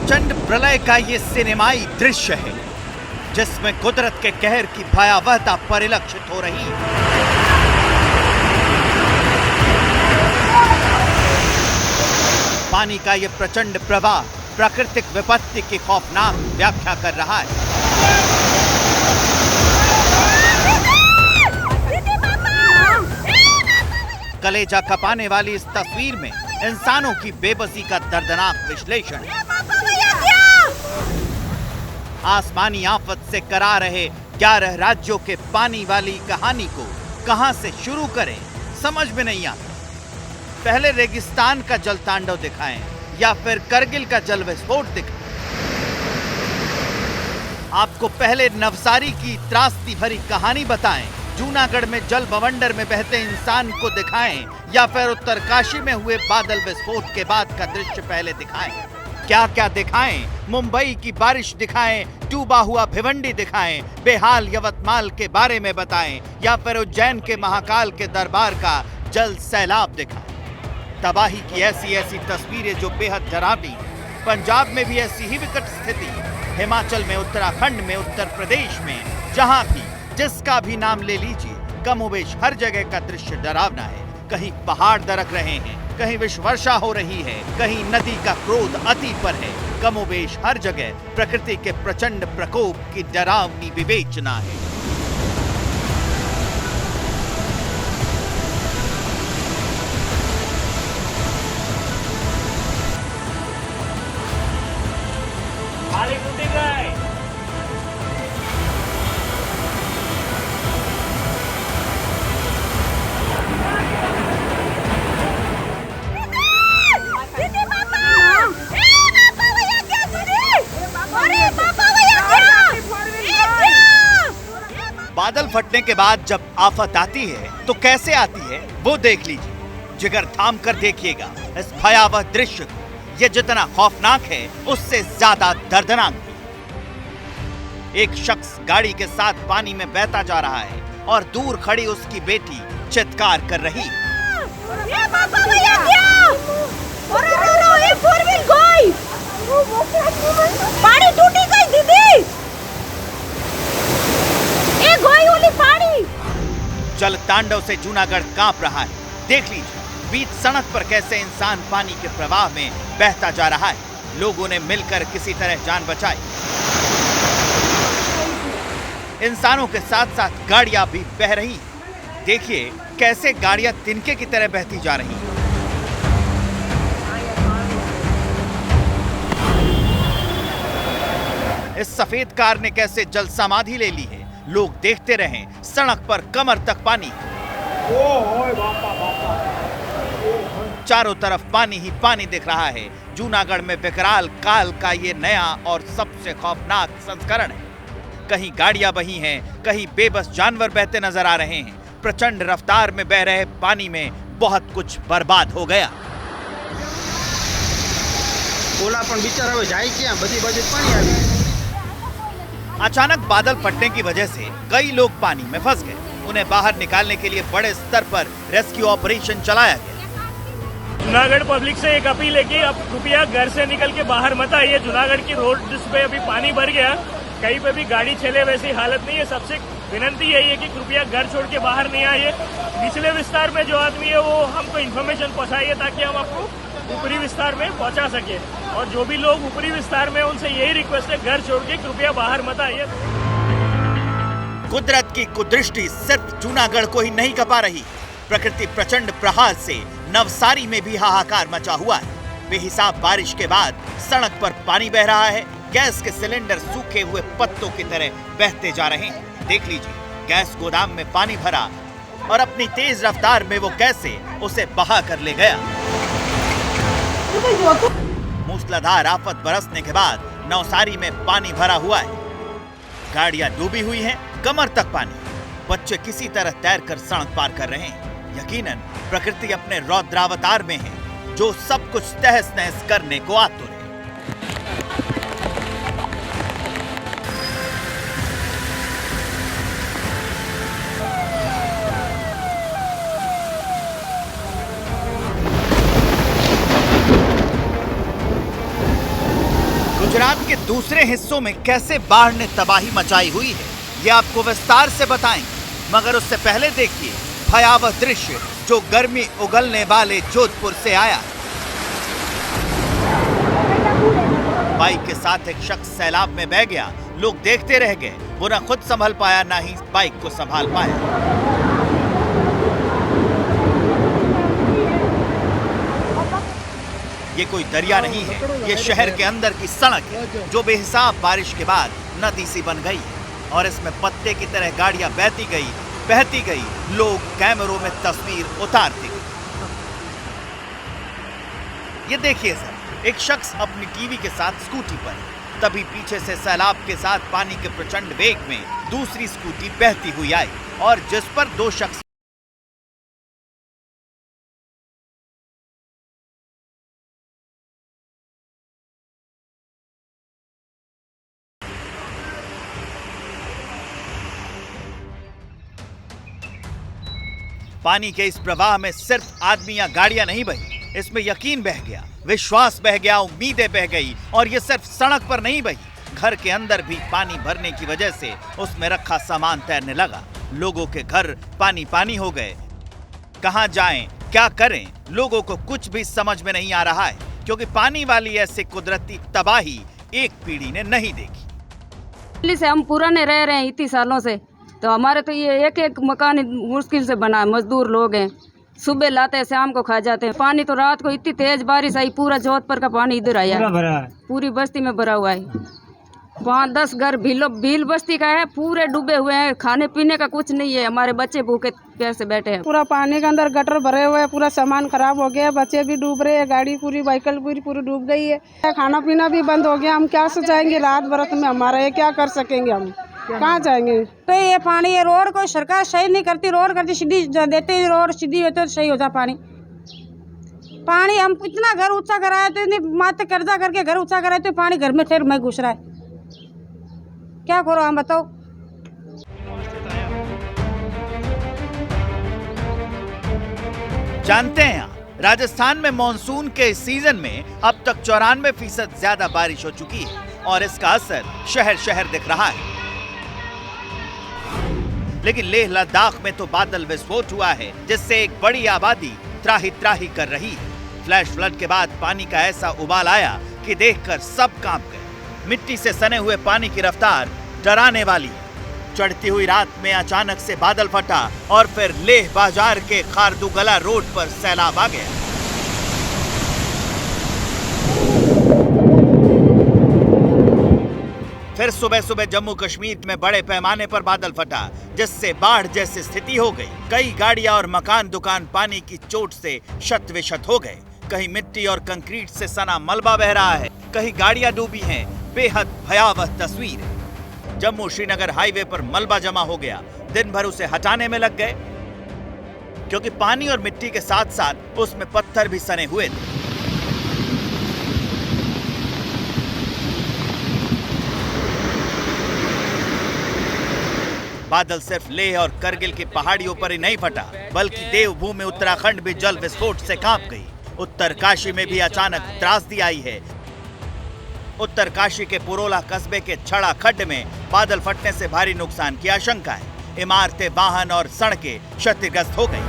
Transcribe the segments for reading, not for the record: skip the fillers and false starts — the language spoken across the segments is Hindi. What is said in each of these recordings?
प्रचंड प्रलय का ये सिनेमाई दृश्य है जिसमें कुदरत के कहर की भयावहता परिलक्षित हो रही है। पानी का ये प्रचंड प्रवाह प्राकृतिक विपत्ति की खौफनाक व्याख्या कर रहा है। कलेजा कपाने वाली इस तस्वीर में इंसानों की बेबसी का दर्दनाक विश्लेषण है। आसमानी आफत से करा रहे 11 राज्यों के पानी वाली कहानी को कहां से शुरू करें समझ में नहीं आता। पहले रेगिस्तान का जल तांडव दिखाएं या फिर करगिल का जल विस्फोट दिखाएं। आपको पहले नवसारी की त्रासदी भरी कहानी बताएं, जूनागढ़ में जल बवंडर में बहते इंसान को दिखाएं या फिर उत्तरकाशी में हुए बादल विस्फोट के बाद का दृश्य पहले दिखाएं। क्या क्या दिखाएं? मुंबई की बारिश दिखाएं, डूबा हुआ भिवंडी दिखाएं, बेहाल यवतमाल के बारे में बताएं या फिर उज्जैन के महाकाल के दरबार का जल सैलाब दिखाएं। तबाही की ऐसी ऐसी तस्वीरें जो बेहद डरावनी। पंजाब में भी ऐसी ही विकट स्थिति, हिमाचल में, उत्तराखंड में, उत्तर प्रदेश में, जहां भी जिसका भी नाम ले लीजिए, कमोबेश हर जगह का दृश्य डरावना है। कहीं पहाड़ दरक रहे हैं, कहीं विश्व वर्षा हो रही है, कहीं नदी का क्रोध अति पर है। कमोबेश हर जगह प्रकृति के प्रचंड प्रकोप की डरावनी विवेचना है। बादल फटने के बाद जब आफत आती है तो कैसे आती है वो देख लीजिए। जिगर थाम कर देखिएगा इस भयावह दृश्य को। ये जितना खौफनाक है उससे ज्यादा दर्दनाक है। एक शख्स गाड़ी के साथ पानी में बहता जा रहा है और दूर खड़ी उसकी बेटी चित्कार कर रही है। पानी टूटी गई दीदी, जल तांडव से जूनागढ़ कांप रहा है। देख लीजिए बीच सड़क पर कैसे इंसान पानी के प्रवाह में बहता जा रहा है। लोगों ने मिलकर किसी तरह जान बचाई। इंसानों के साथ साथ गाड़ियां भी बह रही। देखिए कैसे गाड़ियां तिनके की तरह बहती जा रही हैं। इस सफेद कार ने कैसे जल समाधि ले ली है। लोग देखते रहें, सड़क पर कमर तक पानी। चारों तरफ पानी ही पानी दिख रहा है। जूनागढ़ में विकराल काल का ये नया और सबसे खौफनाक संस्करण है। कहीं गाड़ियां बही हैं, कहीं बेबस जानवर बहते नजर आ रहे हैं। प्रचंड रफ्तार में बह रहे पानी में बहुत कुछ बर्बाद हो गया। अचानक बादल फटने की वजह से कई लोग पानी में फंस गए। उन्हें बाहर निकालने के लिए बड़े स्तर पर रेस्क्यू ऑपरेशन चलाया गया। जूनागढ़ पब्लिक से एक अपील है कि अब कृपया घर से निकल के बाहर मत आइए। जूनागढ़ की रोड जिस पे अभी पानी भर गया, कहीं पे भी गाड़ी चले वैसी हालत नहीं है। सबसे विनंती यही है कि कृपया घर छोड़ के बाहर नहीं आइए। निचले विस्तार में जो आदमी है वो हमको इन्फॉर्मेशन पहुंचाइए ताकि हम आपको ऊपरी विस्तार में पहुंचा सके। और जो भी लोग ऊपरी विस्तार में, उनसे यही रिक्वेस्ट है घर छोड़ के कृपया बाहर मत आइए। कुदरत की कुदृष्टि सिर्फ जूनागढ़ को ही नहीं कपा रही। प्रकृति प्रचंड प्रहार से नवसारी में भी हाहाकार मचा हुआ है। बेहिसाब बारिश के बाद सड़क पर पानी बह रहा है। गैस के सिलेंडर सूखे हुए पत्तों की तरह बहते जा रहे हैं। देख लीजिए गैस गोदाम में पानी भरा और अपनी तेज रफ्तार में वो कैसे उसे बहा कर ले गया। मूसलाधार आफत बरसने के बाद नवसारी में पानी भरा हुआ है। गाड़ियां डूबी हुई हैं, कमर तक पानी। बच्चे किसी तरह तैरकर सड़क पार कर रहे हैं। यकीनन प्रकृति अपने रौद्रावतार में है, जो सब कुछ तहस नहस करने को आतुर है। गुजरात के दूसरे हिस्सों में कैसे बाढ़ ने तबाही मचाई हुई है, ये आपको विस्तार से बताएंगे, मगर उससे पहले देखिए भयावह दृश्य जो गर्मी उगलने वाले जोधपुर से आया। बाइक के साथ एक शख्स सैलाब में बह गया, लोग देखते रह गए, वो न खुद संभल पाया ना ही बाइक को संभाल पाया। ये कोई दरिया नहीं है, ये शहर के अंदर की सड़क है जो बेहिसाब बारिश के बाद नदी सी बन गई और इसमें पत्ते की तरह गाड़ियां बहती गई, लोग कैमरों में तस्वीर उतारते गए। ये देखिए सर, एक शख्स अपनी टीवी के साथ स्कूटी पर, तभी पीछे से सैलाब के साथ पानी के प्रचंड वेग में दूसरी स्कूटी बहती हुई आई और जिस पर दो शख्स पानी के इस प्रवाह में सिर्फ आदमी या गाड़ियां नहीं बही, इसमें यकीन बह गया, विश्वास बह गया, उम्मीदें बह गई और ये सिर्फ सड़क पर नहीं बही, घर के अंदर भी पानी भरने की वजह से उसमें रखा सामान तैरने लगा। लोगों के घर पानी पानी हो गए। कहां जाएं, क्या करें, लोगों को कुछ भी समझ में नहीं आ रहा है, क्योंकि पानी वाली ऐसी कुदरती तबाही एक पीढ़ी ने नहीं देखी। दिल्ली से हम पुराने रह रहे हैं इतने सालों से, तो हमारे तो ये एक मकान मुश्किल से बना है। मजदूर लोग हैं, सुबह लाते हैं शाम को खा जाते हैं। पानी तो रात को इतनी तेज बारिश आई, पूरा जोधपुर का पानी इधर आया, पूरी बस्ती में भरा हुआ है। 5-10 घर भील बस्ती का है, पूरे डूबे हुए हैं, खाने पीने का कुछ नहीं है। हमारे बच्चे भूखे प्यासे बैठे हैं। पूरा पानी के अंदर गटर भरे हुए हैं, पूरा सामान खराब हो गया, बच्चे भी डूब रहे हैं, गाड़ी पूरी व्हीकल पूरी डूब गई है। खाना पीना भी बंद हो गया। हम क्या से जाएंगे रात बरत में, हमारा ये क्या कर सकेंगे, हम कहाँ जाएंगे। तो ये पानी, ये रोड को सरकार सही नहीं करती, रोड करती सीधी देते, रोड सीधी होती तो सही होता। पानी हम इतना घर ऊंचा कराए थे, माथे कर्जा करके घर ऊंचा कराए थे, पानी घर में ठेर में घुस रहा है। क्या करो हम बताओ। जानते हैं आप, राजस्थान में मॉनसून के सीजन में अब तक 94% ज्यादा बारिश हो चुकी है और इसका असर शहर शहर दिख रहा है। लेकिन लेह लद्दाख में तो बादल विस्फोट हुआ है, जिससे एक बड़ी आबादी त्राही कर रही है। फ्लैश फ्लड के बाद पानी का ऐसा उबाल आया कि देखकर सब कांप गए। मिट्टी से सने हुए पानी की रफ्तार डराने वाली है। चढ़ती हुई रात में अचानक से बादल फटा और फिर लेह बाजार के खारदूगला रोड पर सैलाब आ गया। फिर सुबह सुबह जम्मू कश्मीर में बड़े पैमाने पर बादल फटा, जिससे बाढ़ जैसी स्थिति हो गई। कई गाड़ियां और मकान दुकान पानी की चोट से शत विशत हो गए। कहीं मिट्टी और कंक्रीट से सना मलबा बह रहा है, कहीं गाड़ियां डूबी हैं। बेहद भयावह तस्वीर है। जम्मू श्रीनगर हाईवे पर मलबा जमा हो गया। दिन भर उसे हटाने में लग गए, क्योंकि पानी और मिट्टी के साथ साथ उसमें पत्थर भी सने हुए थे। बादल सिर्फ लेह और करगिल की पहाड़ियों पर ही नहीं फटा, बल्कि देवभूमि उत्तराखंड भी जल विस्फोट से कांप गई। उत्तरकाशी में भी अचानक त्रासदी आई है। उत्तरकाशी के पुरोला कस्बे के छड़ा खड्ड में बादल फटने से भारी नुकसान की आशंका है। इमारतें, वाहन और सड़कें क्षतिग्रस्त हो गई।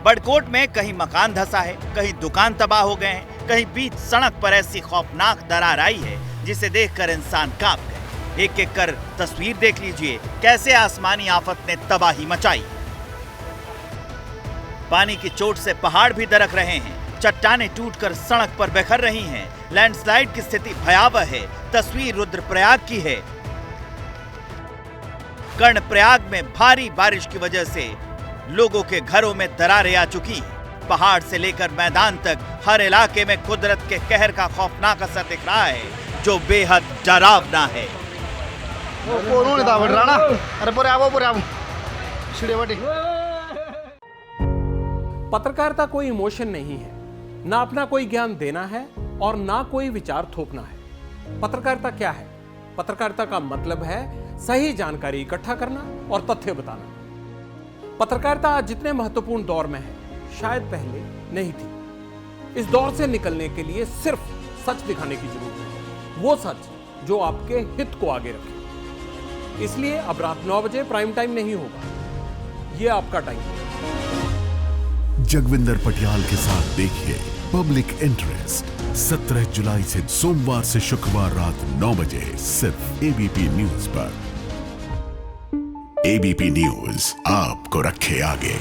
बड़कोट में कहीं मकान धंसा है, कहीं दुकान तबाह हो गए हैं, कहीं बीच सड़क पर ऐसी खौफनाक दरार आई है जिसे देखकर इंसान कांप गए। एक एक कर तस्वीर देख लीजिए, कैसे आसमानी आफत ने तबाही मचाई। पानी की चोट से पहाड़ भी दरक रहे हैं, चट्टानें टूटकर सड़क पर बिखर रही हैं। लैंडस्लाइड की स्थिति भयावह है। तस्वीर रुद्रप्रयाग की है। कर्णप्रयाग में भारी बारिश की वजह से लोगों के घरों में दरारें आ चुकी। पहाड़ से लेकर मैदान तक हर इलाके में कुदरत के कहर का खौफनाक असर दिख रहा है, जो बेहद डरावना है। पत्रकारिता कोई इमोशन नहीं है, ना अपना कोई ज्ञान देना है और ना कोई विचार थोपना है। पत्रकारिता क्या है? पत्रकारिता का मतलब है सही जानकारी इकट्ठा करना और तथ्य बताना। पत्रकारिता आज जितने महत्वपूर्ण दौर में है, शायद पहले नहीं थी। इस दौर से निकलने के लिए सिर्फ सच दिखाने की जरूरत है, वो सच जो आपके हित को आगे रखे। इसलिए अब रात 9 बजे प्राइम टाइम नहीं होगा, ये आपका टाइम है। जगविंदर पटियाल के साथ देखिए पब्लिक इंटरेस्ट 17 जुलाई से सोमवार से शुक्रवार रात 9 बजे सिर्फ एबीपी न्यूज पर। एबीपी न्यूज आपको रखे आगे।